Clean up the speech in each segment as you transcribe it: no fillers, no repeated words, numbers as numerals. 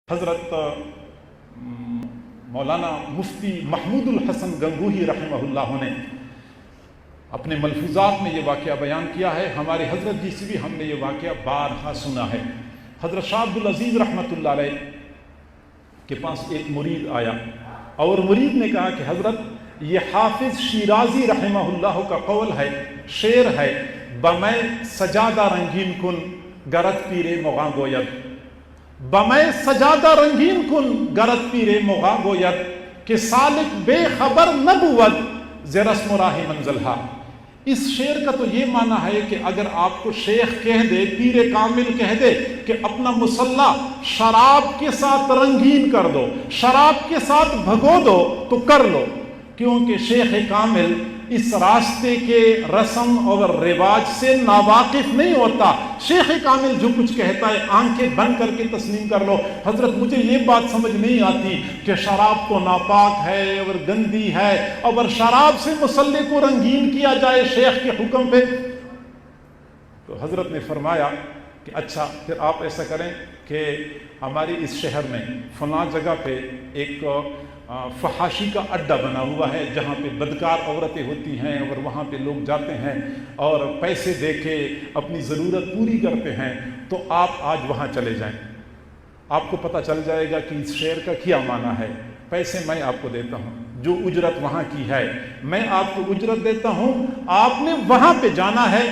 حضرت مولانا مفتی محمود الحسن گنگوہی رحمہ اللہ نے اپنے ملفوظات میں یہ واقعہ بیان کیا ہے. ہمارے حضرت جی سے بھی ہم نے یہ واقعہ بارہا سنا ہے. حضرت شاہ عبد العزیز رحمۃ اللہ علیہ کے پاس ایک مرید آیا اور مرید نے کہا کہ حضرت یہ حافظ شیرازی رحمہ اللہ کا قول ہے، شعر ہے، بمے سجادہ رنگین کن گرت پیرے مغاں گوید، بمے سجادہ رنگین کن گرت پیرے مغاں گوید کہ سالک بے خبر نہ بود ز رسم راہ منزلہا. اس شعر کا تو یہ معنی ہے کہ اگر آپ کو شیخ کہہ دے، پیر کامل کہہ دے کہ اپنا مصلح شراب کے ساتھ رنگین کر دو، شراب کے ساتھ بھگو دو تو کر لو، کیونکہ شیخ کامل اس راستے کے رسم اور رواج سے ناواقف نہیں ہوتا. شیخ کامل جو کچھ کہتا ہے آنکھیں بند کر کے تسلیم کر لو. حضرت مجھے یہ بات سمجھ نہیں آتی کہ شراب تو ناپاک ہے اور گندی ہے، اور شراب سے مصلح کو رنگین کیا جائے شیخ کے حکم پہ. تو حضرت نے فرمایا کہ اچھا پھر آپ ایسا کریں کہ ہماری اس شہر میں فلاں جگہ پہ ایک فحاشی کا اڈا بنا ہوا ہے جہاں پہ بدکار عورتیں ہوتی ہیں اور وہاں پہ لوگ جاتے ہیں اور پیسے دے کے اپنی ضرورت پوری کرتے ہیں، تو آپ آج وہاں چلے جائیں. آپ کو پتہ چل جائے گا کہ اس شعر کا کیا معنی ہے. پیسے میں آپ کو دیتا ہوں، جو اجرت وہاں کی ہے میں آپ کو اجرت دیتا ہوں. آپ نے وہاں پہ جانا ہے،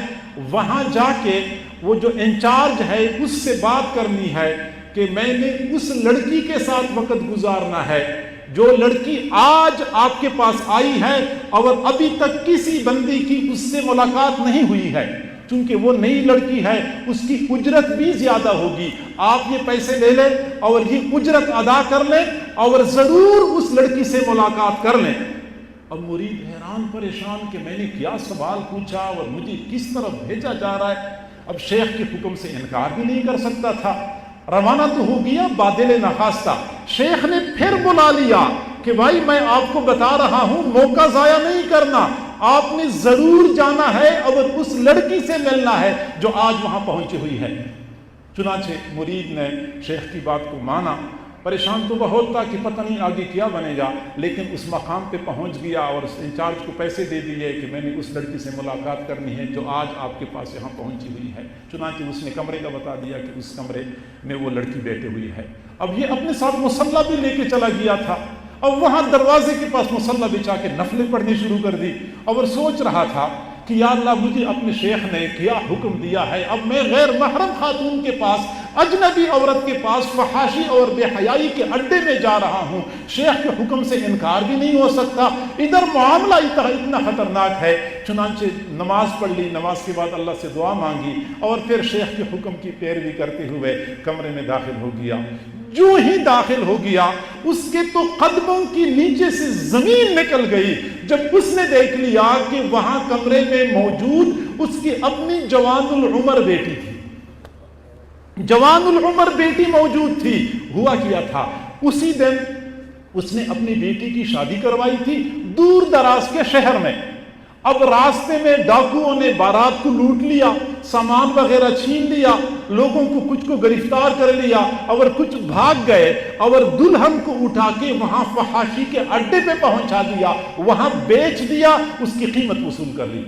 وہاں جا کے وہ جو انچارج ہے اس سے بات کرنی ہے کہ میں نے اس لڑکی کے ساتھ وقت گزارنا ہے جو لڑکی آج آپ کے پاس آئی ہے اور ابھی تک کسی بندی کی اس سے ملاقات نہیں ہوئی ہے. چونکہ وہ نئی لڑکی ہے اس کی اجرت بھی زیادہ ہوگی. آپ یہ پیسے لے لیں اور یہ اجرت ادا کر لیں اور ضرور اس لڑکی سے ملاقات کر لیں. اب مرید حیران پریشان کہ میں نے کیا سوال پوچھا اور مجھے کس طرف بھیجا جا رہا ہے. اب شیخ کے حکم سے انکار بھی نہیں کر سکتا تھا. روانہ تو ہو گیا بادل نخواستہ. شیخ نے پھر بلا لیا کہ بھائی میں آپ کو بتا رہا ہوں موقع ضائع نہیں کرنا، آپ نے ضرور جانا ہے اور اس لڑکی سے ملنا ہے جو آج وہاں پہنچی ہوئی ہے. چنانچہ مرید نے شیخ کی بات کو مانا. پریشان تو بہت تھا کہ پتہ نہیں آگے کیا بنے گا، لیکن اس مقام پہ پہنچ گیا اور اس انچارج کو پیسے دے دیے کہ میں نے اس لڑکی سے ملاقات کرنی ہے جو آج آپ کے پاس یہاں پہنچی ہوئی ہے. چنانچہ اس نے کمرے کا بتا دیا کہ اس کمرے میں وہ لڑکی بیٹھی ہوئی ہے. اب یہ اپنے ساتھ مصلح بھی لے کے چلا گیا تھا اور وہاں دروازے کے پاس مصلح بچھا کے نفلیں پڑھنی شروع کر دی اور سوچ رہا تھا کہ یا اللہ مجھے اپنے شیخ نے کیا حکم دیا ہے، اب میں غیر محرم خاتون کے پاس، اجنبی عورت کے پاس فحاشی اور بے حیائی کے اڈے میں جا رہا ہوں. شیخ کے حکم سے انکار بھی نہیں ہو سکتا، ادھر معاملہ اتنا خطرناک ہے. چنانچہ نماز پڑھ لی، نماز کے بعد اللہ سے دعا مانگی اور پھر شیخ کے حکم کی پیروی کرتے ہوئے کمرے میں داخل ہو گیا. جو ہی داخل ہو گیا اس کے تو قدموں کی نیچے سے زمین نکل گئی جب اس نے دیکھ لیا کہ وہاں کمرے میں موجود اس کی اپنی جوان العمر بیٹی تھی. جوان العمر بیٹی موجود تھی. ہوا کیا تھا اسی دن اس نے اپنی بیٹی کی شادی کروائی تھی دور دراز کے شہر میں. اب راستے میں ڈاکوؤں نے بارات کو لوٹ لیا، سامان وغیرہ چھین لیا، لوگوں کو کچھ کو گرفتار کر لیا اور کچھ بھاگ گئے اور دلہن کو اٹھا کے وہاں فحاشی کے اڈے پہ پہنچا دیا، وہاں بیچ دیا، اس کی قیمت وصول کر لی.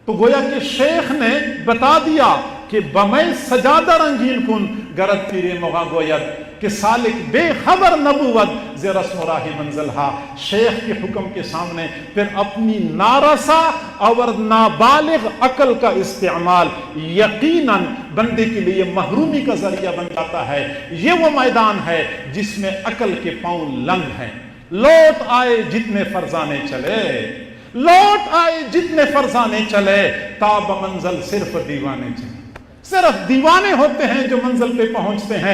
تو گویا کہ شیخ نے بتا دیا کہ بمے سجادہ رنگین کن گرد پیرے مغاں گوید کہ سالک بے خبر نبوت ز رسم راہ منزلہا. شیخ کے حکم کے سامنے پھر اپنی نارسا اور نابالغ عقل کا استعمال یقیناً بندے کے لیے محرومی کا ذریعہ بن جاتا ہے. یہ وہ میدان ہے جس میں عقل کے پاؤں لنگ ہیں. لوٹ آئے جتنے فرزانے چلے، لوٹ آئے جتنے فرزانے چلے، تاب منزل صرف دیوانے چلے. صرف دیوانے ہوتے ہیں جو منزل پہ پہنچتے ہیں.